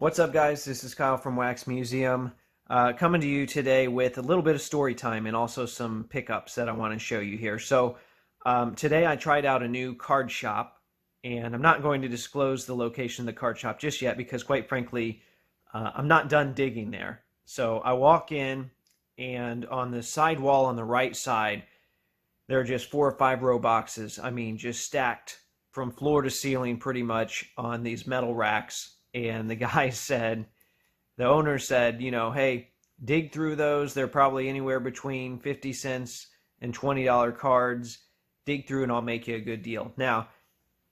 What's up, guys? This is Kyle from Wax Museum, coming to you today with a little bit of story time and also some pickups that I want to show you here. Today I tried out a new card shop, and I'm not going to disclose the location of the card shop just yet because, quite frankly, I'm not done digging there. So I walk in, and on the side wall on the right side, there are just 4 or 5 row boxes. I mean, just stacked from floor to ceiling pretty much on these metal racks. And the guy said, the owner said, hey, dig through those. They're probably anywhere between 50 cents and $20 cards. Dig through and I'll make you a good deal. Now,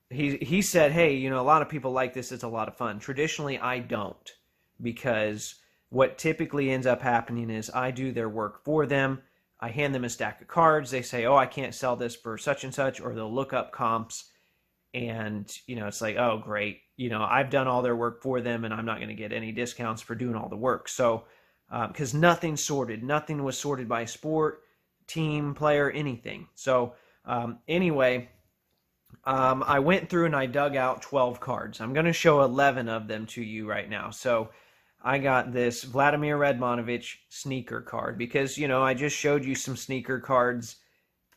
he said, hey, a lot of people like this. It's a lot of fun. Traditionally, I don't, because what typically ends up happening is I do their work for them. I hand them a stack of cards. They say, oh, I can't sell this for such and such, or they'll look up comps. And, it's like, oh, great. I've done all their work for them and I'm not going to get any discounts for doing all the work. So, because nothing's sorted. Nothing was sorted by sport, team, player, anything. So, anyway, I went through and I dug out 12 cards. I'm going to show 11 of them to you right now. So, I got this Vladimir Redmonovich sneaker card because, I just showed you some sneaker cards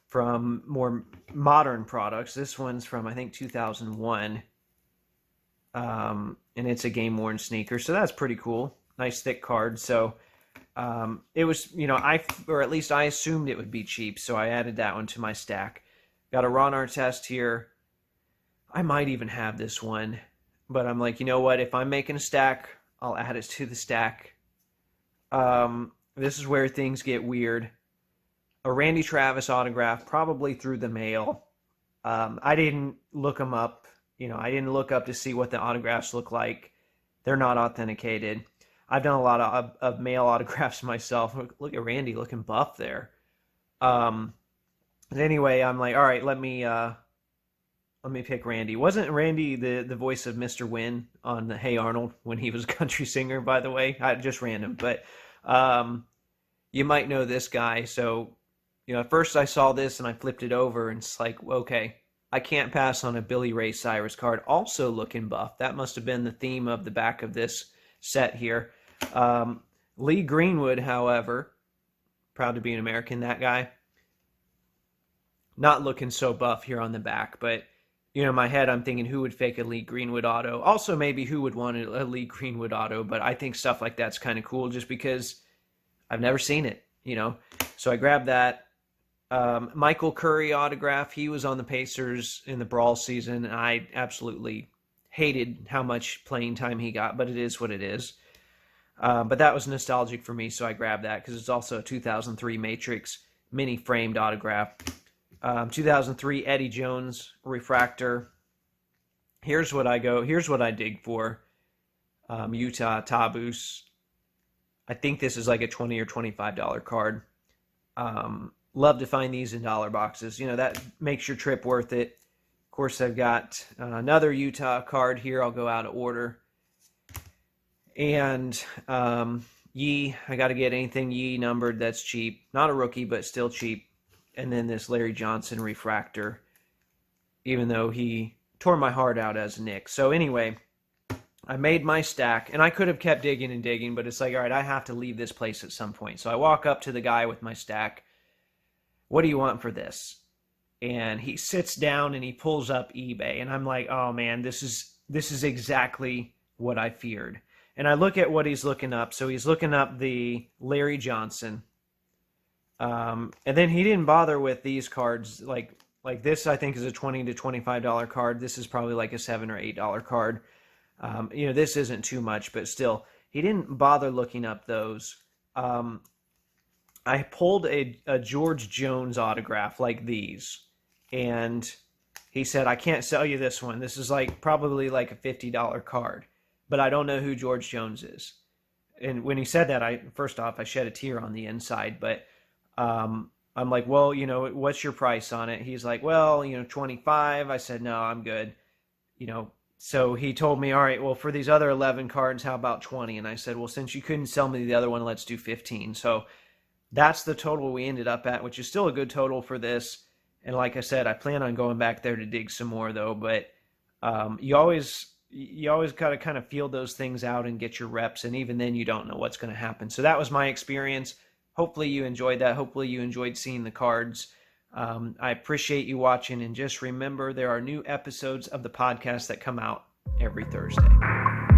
from more modern products. This one's from, I think, 2001. And it's a game-worn sneaker, so that's pretty cool. Nice thick card. So it was, or at least I assumed it would be cheap, so I added that one to my stack. Got a Ron Artest here. I might even have this one, but I'm like, you know what? If I'm making a stack, I'll add it to the stack. This is where things get weird. A Randy Travis autograph, probably through the mail. I didn't look them up. I didn't look up to see what the autographs look like. They're not authenticated. I've done a lot of mail autographs myself. Look at Randy looking buff there. Anyway, I'm like, all right, let me pick Randy. Wasn't Randy the voice of Mr. Wynn on the Hey Arnold when he was a country singer, by the way? Just random, but you might know this guy. So, at first I saw this and I flipped it over and it's like, okay, I can't pass on a Billy Ray Cyrus card. Also looking buff. That must have been the theme of the back of this set here. Lee Greenwood, however, proud to be an American, that guy. Not looking so buff here on the back, but, in my head I'm thinking who would fake a Lee Greenwood auto. Also maybe who would want a Lee Greenwood auto, but I think stuff like that's kind of cool just because I've never seen it, So I grabbed that. Michael Curry autograph. He was on the Pacers in the Brawl season. I absolutely hated how much playing time he got, but it is what it is. But that was nostalgic for me, so I grabbed that because it's also a 2003 Matrix mini framed autograph. 2003 Eddie Jones refractor. Here's what I dig for. Utah Tabus. I think this is like a $20 or $25 card. Love to find these in dollar boxes. That makes your trip worth it. Of course, I've got another Utah card here. I'll go out of order. And Yee, I got to get anything Yee numbered that's cheap. Not a rookie, but still cheap. And then this Larry Johnson refractor, even though he tore my heart out as a Knick. So anyway, I made my stack, and I could have kept digging and digging, but it's like, all right, I have to leave this place at some point. So I walk up to the guy with my stack. What do you want for this? And he sits down and he pulls up eBay, and I'm like, oh man, this is exactly what I feared. And I look at what he's looking up. So he's looking up the Larry Johnson. And then he didn't bother with these cards. Like this, I think, is a $20 to $25 card. This is probably like a $7 or $8 card. This isn't too much, but still, he didn't bother looking up those. I pulled a George Jones autograph like these, and he said, I can't sell you this one. This is probably like a $50 card, but I don't know who George Jones is. And when he said that, first off, I shed a tear on the inside, but I'm like, well, what's your price on it? He's like, well, 25. I said, no, I'm good. So he told me, all right, well, for these other 11 cards, how about 20? And I said, well, since you couldn't sell me the other one, let's do 15. So that's the total we ended up at, which is still a good total for this. And like I said, I plan on going back there to dig some more, though. But you always you always got to kind of feel those things out and get your reps. And even then, you don't know what's going to happen. So that was my experience. Hopefully you enjoyed that. Hopefully you enjoyed seeing the cards. I appreciate you watching. And just remember, there are new episodes of the podcast that come out every Thursday.